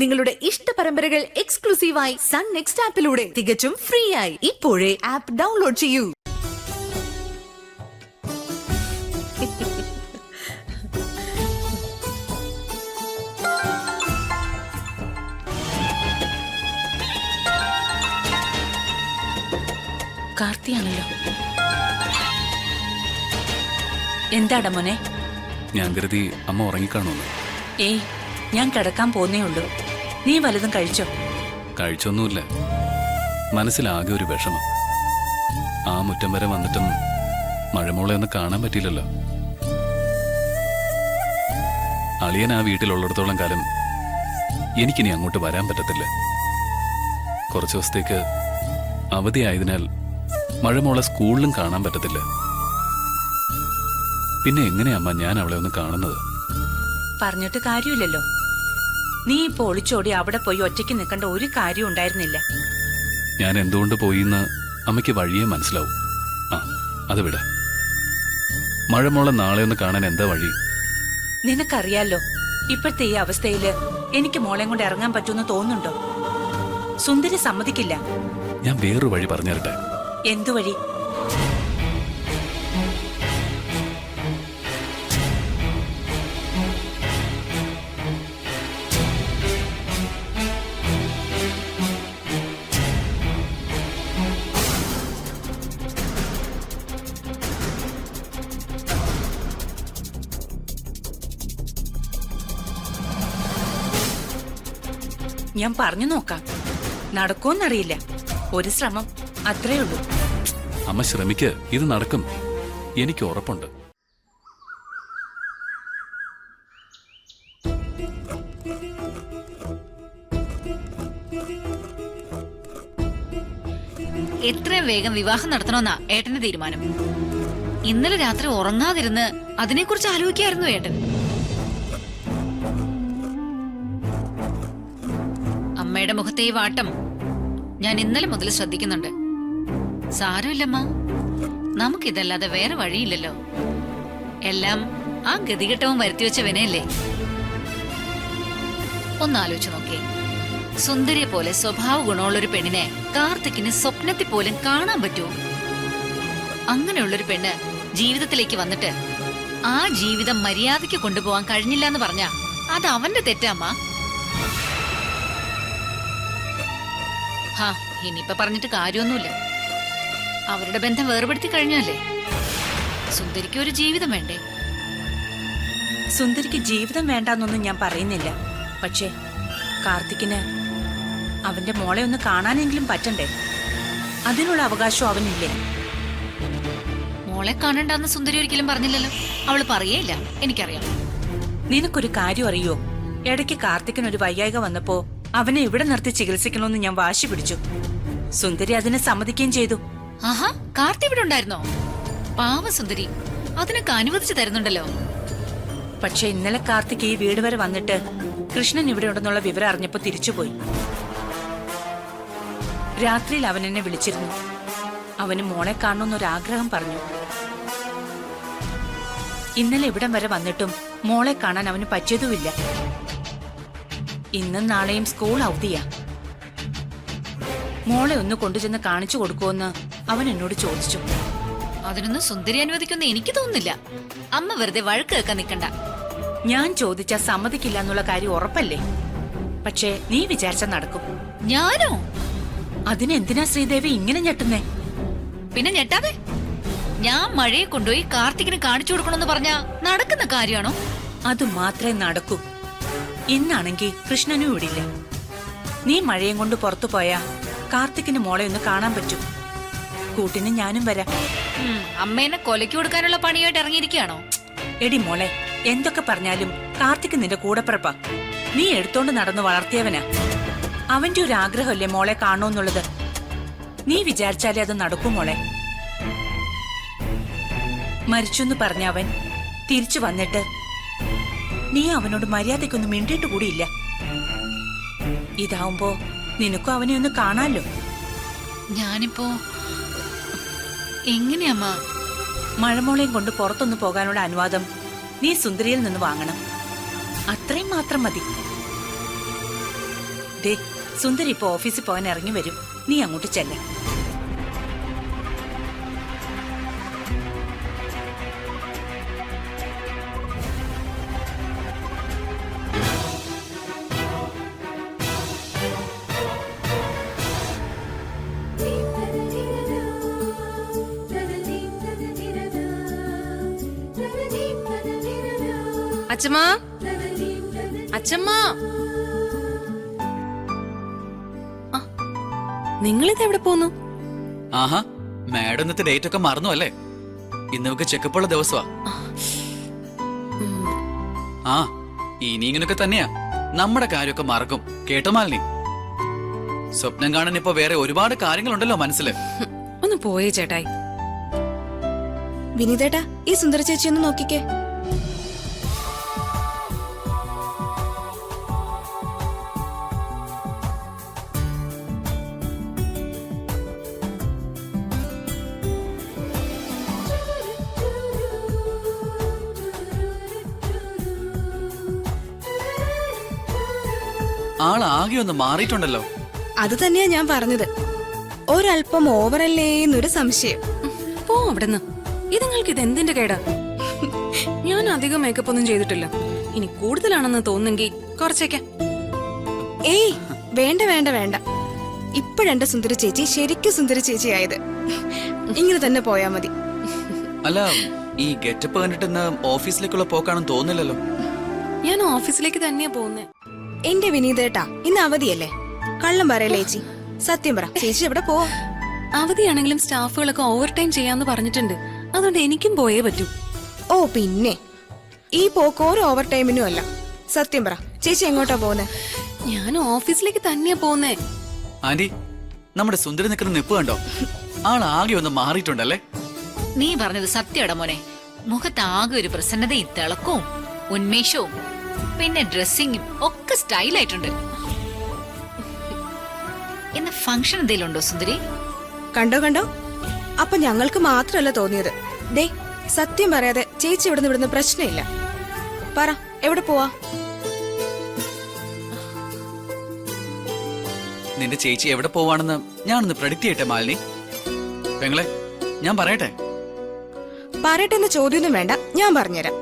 നിങ്ങളുടെ ഇഷ്ട പരമ്പരകൾ എക്സ്ക്ലൂസീവായി സൺ നെക്സ്റ്റ് ആപ്പിലൂടെ തികച്ചും ഫ്രീ ആയി ഇപ്പോഴേ ആപ്പ് ഡൗൺലോഡ് ചെയ്യൂ. കാർത്തിയാണല്ലോ. എന്താടാ മോനെ? ഞാൻ കരുതി അമ്മ ഉറങ്ങിക്കാണോന്ന്. ഏയ്, ഞാൻ കിടക്കാൻ പോന്നേ ഉള്ളൂ. നീ വലുതും കഴിച്ചോ? കഴിച്ചൊന്നുമില്ല. മനസ്സിലാകെ ഒരു വിഷമം. ആ മുറ്റം വരെ വന്നിട്ടും മഴമോളെ ഒന്ന് കാണാൻ പറ്റിയില്ലല്ലോ. അളിയൻ ആ വീട്ടിലുള്ളിടത്തോളം കാലം എനിക്കിനി അങ്ങോട്ട് വരാൻ പറ്റത്തില്ല. കുറച്ചു ദിവസത്തേക്ക് അവധിയായതിനാൽ മഴമോളെ സ്കൂളിലും കാണാൻ പറ്റത്തില്ല. പിന്നെ എങ്ങനെയമ്മ ഞാൻ അവളെ ഒന്ന് കാണുന്നത്? പറഞ്ഞിട്ട് കാര്യമില്ലല്ലോ. നീ ഇപ്പൊ ഒളിച്ചോടി അവിടെ പോയി ഒറ്റയ്ക്ക് നിൽക്കേണ്ട ഒരു കാര്യം ഉണ്ടായിരുന്നില്ല. ഞാൻ എന്തുകൊണ്ട് പോയിന്ന് അമ്മയ്ക്ക് വഴിയേ മനസ്സിലാവും. ആ, അത് വിട. മഴമോളെ നാളെ ഒന്ന് കാണാൻ എന്താ വഴി? നിനക്കറിയാലോ, ഇപ്പോഴത്തെ ഈ അവസ്ഥയില് എനിക്ക് മോളെ കൊണ്ട് ഇറങ്ങാൻ പറ്റുമെന്ന് തോന്നുന്നുണ്ടോ? സുന്ദരി സമ്മതിക്കില്ല. ഞാൻ വേറൊരു വഴി പറഞ്ഞു തരട്ടെ. എന്തു വഴി? ഞാൻ പറഞ്ഞു നോക്കാം. നടക്കുമെന്നറിയില്ല. ഒരു ശ്രമം, അത്രേ ഉള്ളൂ. അമ്മ ശ്രമിക്ക്, ഇത് നടക്കും. എനിക്ക് ഉറപ്പുണ്ട്. എത്രയും വേഗം വിവാഹം നടത്തണമെന്നാ ഏട്ടന്റെ തീരുമാനം. ഇന്നലെ രാത്രി ഉറങ്ങാതിരുന്ന് അതിനെക്കുറിച്ച് ആലോചിക്കായിരുന്നു ഏട്ടൻ. അമ്മയുടെ മുഖത്തെ ഈ വാട്ടം ഞാൻ ഇന്നലെ മുതൽ ശ്രദ്ധിക്കുന്നുണ്ട്. സാരമില്ലമ്മ, നമുക്കിതല്ലാതെ വേറെ വഴിയില്ലല്ലോ. എല്ലാം ആ ഗതികെട്ടവും വരുത്തിവെച്ച വിനയല്ലേ. ഒന്നാലോചിച്ചു നോക്കിയേ, സുന്ദരിയെ പോലെ സ്വഭാവ ഗുണമുള്ളൊരു പെണ്ണിനെ കാർത്തിക്കിന് സ്വപ്നത്തിൽ പോലും കാണാൻ പറ്റുമോ? അങ്ങനെയുള്ളൊരു പെണ്ണ് ജീവിതത്തിലേക്ക് വന്നിട്ട് ആ ജീവിതം മര്യാദയ്ക്ക് കൊണ്ടുപോകാൻ കഴിഞ്ഞില്ല എന്ന് പറഞ്ഞാ അത് അവന്റെ തെറ്റാമ്മ. ഹാ, ഇനിയിപ്പൊ പറഞ്ഞിട്ട് കാര്യമൊന്നുമില്ല. അവരുടെ ബന്ധം വേർപെടുത്തി കഴിഞ്ഞല്ലേ. സുന്ദരിക്ക് ഒരു ജീവിതം വേണ്ടേ? സുന്ദരിക്ക് ജീവിതം വേണ്ടാന്നൊന്നും ഞാൻ പറയുന്നില്ല. പക്ഷേ കാർത്തിക്കിന് അവന്റെ മോളെ ഒന്ന് കാണാനെങ്കിലും പറ്റണ്ടേ? അതിനുള്ള അവകാശം അവനില്ലേ? മോളെ കാണണ്ടെന്ന് സുന്ദരി ഒരിക്കലും പറഞ്ഞില്ലല്ലോ. അവള് പറയേയില്ല, എനിക്കറിയാം. നിനക്കൊരു കാര്യം അറിയോ? ഇടയ്ക്ക് കാർത്തിക്കിനൊരു വയ്യായിക വന്നപ്പോ അവനെ ഇവിടെ നിർത്തി ചികിത്സിക്കണമെന്ന് ഞാൻ വാശി പിടിച്ചു. സുന്ദരി അതിനെ സമ്മതിക്കുകയും ചെയ്തു. ആഹാ, കാർത്തി ഇവിടെ ഉണ്ടായിരുന്നോ? പാവ സുന്ദരി, അതിനൊക്കെ അനുവദിച്ചു തരുന്നുണ്ടല്ലോ. പക്ഷെ ഇന്നലെ കാർത്തിക് ഈ വീട് വരെ വന്നിട്ട് കൃഷ്ണൻ ഇവിടെ ഉണ്ടെന്നുള്ള വിവരം അറിഞ്ഞപ്പോ തിരിച്ചുപോയി. രാത്രിയിൽ അവൻ എന്നെ വിളിച്ചിരുന്നു. അവന് മോളെ കാണണമെന്നൊരാഗ്രഹം പറഞ്ഞു. ഇന്നലെ ഇവിടം വരെ വന്നിട്ടും മോളെ കാണാൻ അവന് പറ്റിയതുമില്ല. ഇന്നും നാളെയും സ്കൂൾ അവധിയാ. മോളെ ഒന്ന് കൊണ്ടുചെന്ന് കാണിച്ചു കൊടുക്കുമെന്ന് അവൻ എന്നോട് ചോദിച്ചു. അതിനൊന്നും സുന്ദരി അനുവദിക്കുന്ന എനിക്ക് തോന്നുന്നില്ല. അമ്മ വെറുതെ വഴക്ക് കേൾക്കാൻ നിൽക്കണ്ട. ഞാൻ ചോദിച്ചാ സമ്മതിക്കില്ല എന്നുള്ള കാര്യം ഉറപ്പല്ലേ? പക്ഷേ നീ വിചാരിച്ച നടക്കും. ഞാനോ? അതിനെന്തിനാ ശ്രീദേവി ഇങ്ങനെ ഞെട്ടുന്നേ? പിന്നെ ഞെട്ടാതെ. ഞാൻ മഴയെ കൊണ്ടുപോയി കാർത്തികിന് കാണിച്ചു കൊടുക്കണമെന്ന് പറഞ്ഞാ നടക്കുന്ന കാര്യമാണോ? അത് മാത്രമേ നടക്കൂ. ഇന്നാണെങ്കിൽ കൃഷ്ണനും വിടില്ല. നീ മഴയും കൊണ്ട് പുറത്തു പോയാ കാർത്തിക്കിന് മോളെ ഒന്ന് കാണാൻ പറ്റും. കൂട്ടിന് ഞാനും വരാം. അമ്മേനെ കൊലയ്ക്ക് കൊടുക്കാനുള്ള പണിയായിട്ട് ഇറങ്ങിയിരിക്കുകയാണോ? എടി മോളെ, എന്തൊക്കെ പറഞ്ഞാലും കാർത്തിക് നിന്റെ കൂടെപ്പിറപ്പാ. നീ എടുത്തോണ്ട് നടന്നു വളർത്തിയവനാ. അവന്റെ ഒരു ആഗ്രഹമല്ലേ മോളെ കാണണമെന്നുള്ളത്. നീ വിചാരിച്ചാലേ അത് നടക്കും മോളെ. മരിച്ചെന്ന് പറഞ്ഞ അവൻ തിരിച്ചു വന്നിട്ട് നീ അവനോട് മര്യാദയ്ക്കൊന്നും മിണ്ടിയിട്ട് കൂടിയില്ല. ഇതാവുമ്പോ നിനക്കും അവനെ ഒന്ന് കാണാലോ. ഞാനിപ്പോ എങ്ങനെയമ്മ? മഴമോളെയും കൊണ്ട് പുറത്തൊന്നു പോകാനുള്ള അനുവാദം നീ സുന്ദരിയിൽ നിന്ന് വാങ്ങണം. അത്രയും മാത്രം മതി. ദേ സുന്ദരി ഇപ്പൊ ഓഫീസിൽ പോകാൻ ഇറങ്ങി വരും. നീ അങ്ങോട്ട് ചെല്ല. അച്ഛമ്മ, അച്ഛമ്മ, നിങ്ങളിത് എവിടെ പോന്നു? ആഹാ, മാഡം ഇന്നത്തെ ഡേറ്റ് ഒക്കെ മറന്നു അല്ലേ? ഇന്ന് നമുക്ക് ചെക്കപ്പ് ഉള്ള ദിവസമാ. ആ, ഇനി ഇങ്ങനൊക്കെ തന്നെയാ, നമ്മുടെ കാര്യമൊക്കെ മറക്കും. കേട്ടോ മാലിനി? സ്വപ്നം കാണാൻ ഇപ്പൊ വേറെ ഒരുപാട് കാര്യങ്ങളുണ്ടല്ലോ മനസ്സില്. ഒന്ന് പോയേ ചേട്ടായി. വിനീതേട്ടാ, ഈ സുന്ദര ചേച്ചി ഒന്ന് നോക്കിക്കേ. ആളാകെ ഒന്ന് മാറിയിട്ടുണ്ടല്ലോ. അത് തന്നെയാ ഞാൻ പറഞ്ഞത്. ഒരല്പം ഓവറല്ലേ എന്നൊരു സംശയം. പോ അവിടുന്ന്. ഇതുങ്ങൾക്ക് ഇത് എന്തിന്റെ കേടാ? ഞാൻ അധികം മേക്കപ്പ് ഒന്നും ചെയ്തിട്ടില്ല. ഇനി കൂടുതലാണെന്ന് തോന്നുന്നെങ്കിൽ കുറച്ചേക്കാം. ഏയ് വേണ്ട വേണ്ട വേണ്ട. ഇപ്പോഴെന്റെ സുന്ദര ചേച്ചി ശരിക്കും സുന്ദര ചേച്ചിയായത്. ഇങ്ങനെ തന്നെ പോയാ മതി. അല്ല, ഈ ഗെറ്റപ്പ് കണ്ടിട്ട് ഇന്ന് ഓഫീസിലേക്കുള്ള പോക്കാണെന്ന് തോന്നില്ലല്ലോ. ഞാൻ ഓഫീസിലേക്ക് തന്നെയാ പോകുന്നേ. എന്റെ വിനീതേട്ടാ, ഇന്ന് അവധിയല്ലേ? കള്ളം പറയല്ലേ ചേച്ചി, സത്യം പറ. ചേച്ചി എവിടെ പോവാ? അവധിയാണെങ്കിലും സ്റ്റാഫുകളൊക്കെ ഓവർ ടൈം ചെയ്യാന്ന് പറഞ്ഞിട്ടുണ്ട്. അതുകൊണ്ട് എനിക്കും പോയേ പറ്റൂ. ഓ പിന്നെ, ഈ പോക്ക് ഓരോ ഓവർ ടൈമിനും അല്ല. സത്യം പറ, ചേച്ചി എങ്ങോട്ടാ പോകുന്നേ? ഞാൻ ഓഫീസിലേക്ക് തന്നെയാ പോകുന്നേ. ആന്റി, നമ്മുടെ സുന്ദരി നിൽക്കുന്ന നിപ്പ് കണ്ടോ? ആളാകെ ഒന്ന് മാറിയിട്ടുണ്ടല്ലേ? നീ പറഞ്ഞത് സത്യമാടാ മോനെ. മുഖത്താകെ ഒരു പ്രസന്നതയും തിളക്കവും ഉന്മേഷവും പിന്നെ ഡ്രസ്സിങ്ങും ഒക്കെ സ്റ്റൈലായിട്ടുണ്ട്. ഇന്ന് ഫംഗ്ഷൻ എന്തെങ്കിലും ഉണ്ടോ സുന്ദരി? കണ്ടോ കണ്ടോ, അപ്പൊ ഞങ്ങൾക്ക് മാത്രമല്ല തോന്നിയത്. ദേ, സത്യം പറയാതെ ചേച്ചി ഇവിടുന്ന് വിടുന്ന പ്രശ്നമില്ല. പറ, എവിടെ പോവാ? നിന്റെ ചേച്ചി എവിടെ പോവാണെന്ന് ഞാനൊന്ന് പ്രഡിക്റ്റ് ചെയ്യട്ടെ മാലിനി. പെങ്ങളെ, ഞാൻ പറയട്ടെ? പറയട്ടെ എന്ന ചോദ്യമൊന്നും വേണ്ട, ഞാൻ പറഞ്ഞുതരാം.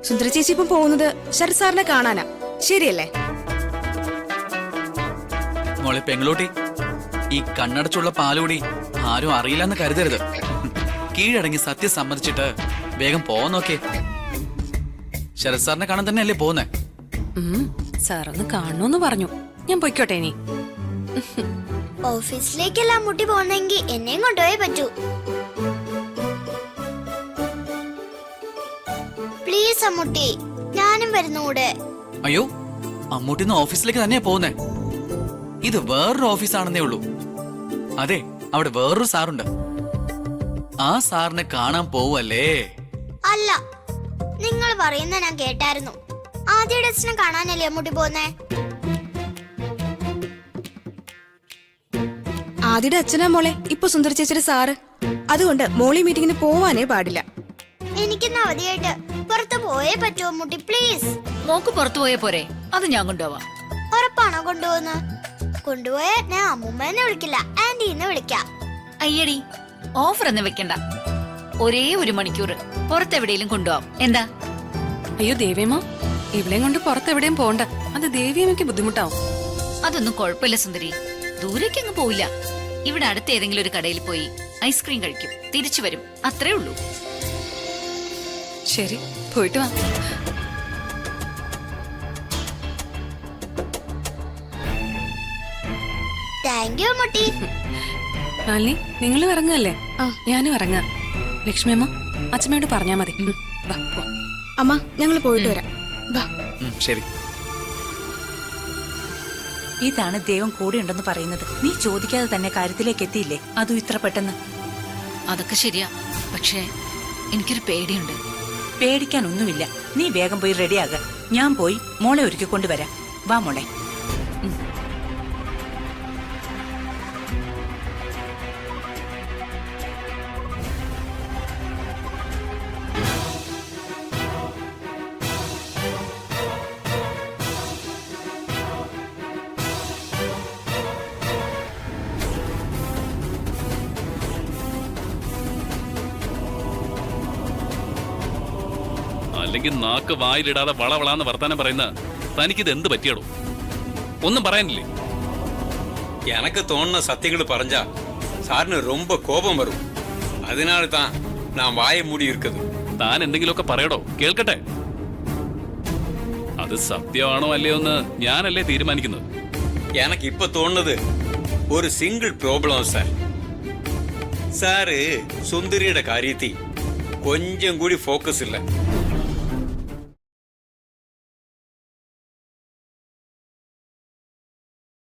സുന്ദര ചേച്ചി ഇപ്പം പോകുന്നത് ശരത് സാറിനെ കാണാനാ, ശരിയല്ലേ? മോളെ പെങ്ങളൂട്ടി, ഈ കണ്ണടച്ചുള്ള പാലുകൂടി ആരും അറിയില്ലെന്ന് കരുതരുത്. കീഴടങ്ങി സത്യം സമ്മതിച്ചിട്ട് വേഗം പോവാൻ നോക്കേ. ശരത് സാറിനെ കാണാൻ തന്നെ അല്ലേ പോകുന്നേ? സാറൊന്ന് കാണണോന്ന് പറഞ്ഞു. ഞാൻ പൊയ്ക്കോട്ടെ ഇനി. ഓഫീസിലേക്കെല്ലാം മുട്ടി പോന്നെങ്കിൽ എന്നെയും കൊണ്ടുപോയേ പറ്റൂ. പ്ലീസ് അമ്മൂട്ടി, ഞാനും വരുന്നൂടെ. അയ്യോ, അമ്മൂട്ടിന്ന് ഓഫീസിലേക്ക് തന്നെയാ പോകുന്നേ. ഇത് വേറൊരു ഓഫീസാണെന്നേ ഉള്ളൂ. അതെ, അവിടെ വേറൊരു സാറുണ്ട്. ആ സാറിനെ കാണാൻ പോവല്ലേ? അല്ല, നിങ്ങൾ പറയുന്ന ഞാൻ കേട്ടായിരുന്നു. ആദ്യയുടെ അച്ഛനെ കാണാനല്ലേ അമ്മൂട്ടി പോന്നേ? ആദ്യയുടെ അച്ഛനാ മോളെ ഇപ്പൊ സുന്ദര ചേച്ചിയുടെ സാറ്. അതുകൊണ്ട് മോളി മീറ്റിങ്ങിന് പോവാനേ പാടില്ല. എനിക്കിന്ന് അവധിയായിട്ട് പുറത്ത് പോയേ പറ്റുമോ അമ്മൂട്ടി? പ്ലീസ്. മോക്ക് പുറത്തു പോയേ പോരെ? അത് ഞാൻ കൊണ്ടുപോവാം. ഉറപ്പാണോ കൊണ്ടുപോകുന്നത്? കൊണ്ടുപോയാ ഞാൻ അമ്മൂമ്മേനെ വിളിക്കില്ല, ആന്റീന്ന് വിളിക്കാം. അയ്യടി, ഓഫർ ഒന്നും വെക്കണ്ട. ഒരേ 1 മണിക്കൂർ പുറത്തെവിടെയും കൊണ്ടുപോവാം. എന്താ? അയ്യോ ദേവിയമ്മ, ഇവിടെയും കൊണ്ട് പുറത്തെവിടെയും പോണ്ട. അത് ദേവിയമ്മയ്ക്ക് ബുദ്ധിമുട്ടാവും. അതൊന്നും കുഴപ്പമില്ല സുന്ദരി. ദൂരേക്ക് അങ്ങ് പോവില്ല. ഇവിടെ അടുത്ത ഏതെങ്കിലും ഒരു കടയിൽ പോയി ഐസ്ക്രീം കഴിക്കും, തിരിച്ചു വരും, അത്രേ ഉള്ളൂ. ശരി, പോയിട്ട് വാ. Thank you Ammutty. മാലിനി, നിങ്ങളും ഇറങ്ങല്ലേ? ഞാനും ഇറങ്ങാം. ലക്ഷ്മിയമ്മ, അച്ഛമ്മയോട് പറഞ്ഞാ മതി. വാ, പോ. അമ്മ, ഞങ്ങൾ പോയിട്ട് വരാം. വാ. ശരി. ഇതാണ് ദൈവം കൂടെ ഉണ്ടെന്ന് പറയുന്നത്. നീ ചോദിക്കാതെ തന്നെ കാര്യത്തിലേക്ക് എത്തിയില്ലേ, അതും ഇത്ര പെട്ടെന്ന്. അതൊക്കെ ശരിയാ, പക്ഷേ എനിക്കൊരു പേടിയുണ്ട്. പേടിക്കാനൊന്നുമില്ല. നീ വേഗം പോയി റെഡിയാക. ഞാൻ പോയി മോളെ ഒരുക്കി കൊണ്ടുവരാം. വാ മോളെ. അല്ലെങ്കിൽ നാക്ക് വായിലിടാതെ വളവളാന്ന് വർത്താനം പറയുന്ന തനിക്കിത് എന്ത് പറ്റിയാടോ? ഒന്നും പറയാനില്ലേ? எனக்கு தோணுன சத்தியங்கள் பறஞ்சா சார்னு ரொம்ப கோபம் வரும். அதனால தான் நான் வாயை மூடி இருக்குது. താൻ എന്തെങ്കിലുമൊക്കെ പറയടോ, കേൾക്കട്ടെ. അത് സത്യമാണോ അല്ലയോ എന്ന് ഞാനല്ലേ തീരുമാനിക്കുന്നത്. எனக்கு இப்ப தோணுது ஒரு சிங்கிள் ப்ராப்ளம் சார். சாரு சுந்தரியோட காரியத்தை கொஞ்சம் கூடி ஃபோக்கஸ் இல்லை.